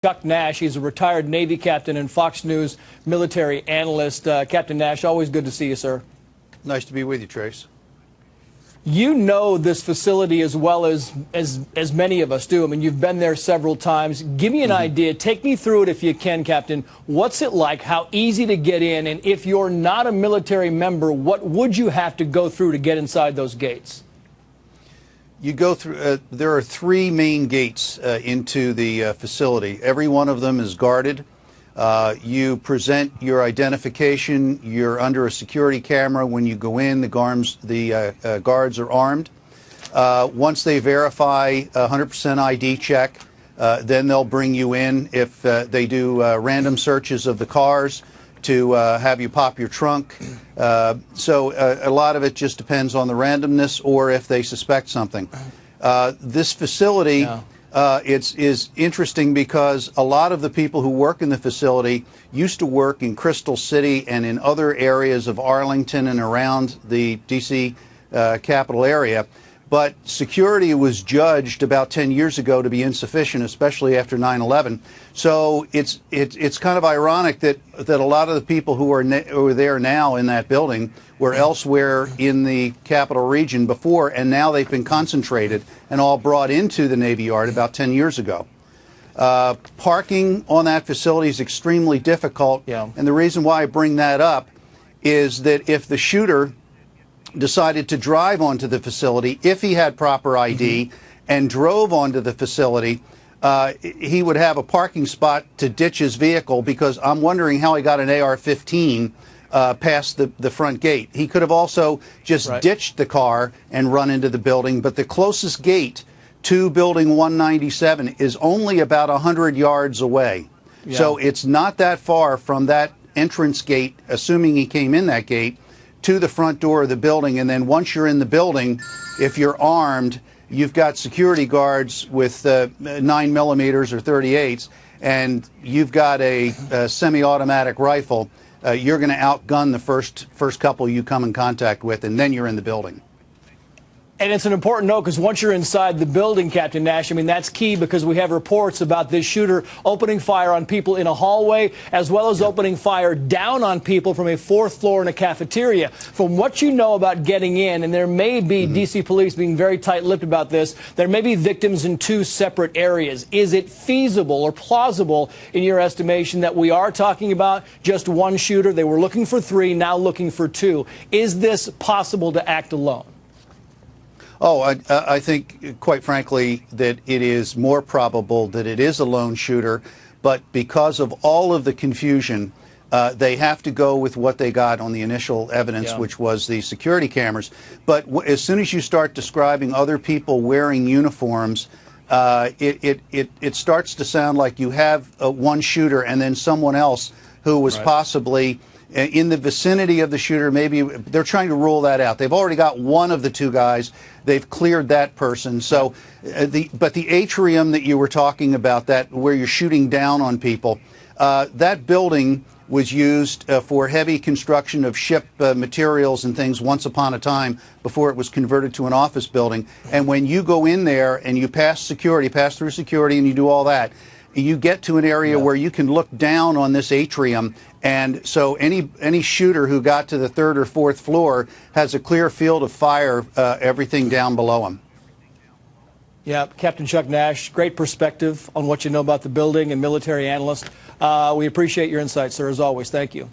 Chuck Nash. He's a retired Navy captain and Fox News military analyst. Captain Nash, always good to see you, sir. Nice to be with you, Trace. You know this facility as well as many of us do. I mean, you've been there several times. Give me an idea. Take me through it if you can, Captain. What's it like? How easy to get in? And if you're not a military member, what would you have to go through to get inside those gates? You go through, there are three main gates into the facility. Every one of them is guarded. You present your identification. You're under a security camera when you go in. The guards are armed. Once they verify 100% ID check, then they'll bring you in. If they do random searches of the cars to have you pop your trunk. So a lot of it just depends on the randomness or if they suspect something. This facility... Yeah. Is interesting because a lot of the people who work in the facility used to work in Crystal City and in other areas of Arlington and around the D.C. Capital area. But security was judged about 10 years ago to be insufficient, especially after 9/11. So it's kind of ironic that a lot of the people who are there now in that building were elsewhere in the capital region before, and now they've been concentrated and all brought into the Navy Yard about 10 years ago. Parking on that facility is extremely difficult, yeah. And the reason why I bring that up is that if the shooter decided to drive onto the facility, if he had proper ID and drove onto the facility, he would have a parking spot to ditch his vehicle, because I'm wondering how he got an AR-15 past the front gate. He could have also just ditched the car and run into the building, but the closest gate to Building 197 is only about 100 yards away. Yeah. So it's not that far from that entrance gate, assuming he came in that gate, to the front door of the building. And then once you're in the building, if you're armed, you've got security guards with 9mm or 38s, and you've got a semi-automatic rifle. You're going to outgun the first couple you come in contact with, and then you're in the building. And it's an important note, because once you're inside the building, Captain Nash, I mean, that's key, because we have reports about this shooter opening fire on people in a hallway, as well as opening fire down on people from a fourth floor in a cafeteria. From what you know about getting in, and there may be D.C. police being very tight-lipped about this, there may be victims in two separate areas. Is it feasible or plausible, in your estimation, that we are talking about just one shooter? They were looking for three, now looking for two. Is this possible to act alone? Oh, I think, quite frankly, that it is more probable that it is a lone shooter, but because of all of the confusion, they have to go with what they got on the initial evidence, which was the security cameras. But as soon as you start describing other people wearing uniforms, it starts to sound like you have one shooter and then someone else who was possibly in the vicinity of the shooter. Maybe they're trying to rule that out. They've already got one of the two guys. They've cleared that person. So, but the atrium that you were talking about, that where you're shooting down on people, that building was used for heavy construction of ship materials and things once upon a time before it was converted to an office building. And when you go in there and you pass through security and you do all that, you get to an area where you can look down on this atrium, and so any shooter who got to the third or fourth floor has a clear field of fire, everything down below him. Yeah, Captain Chuck Nash, great perspective on what you know about the building, and military analyst. We appreciate your insight, sir, as always. Thank you.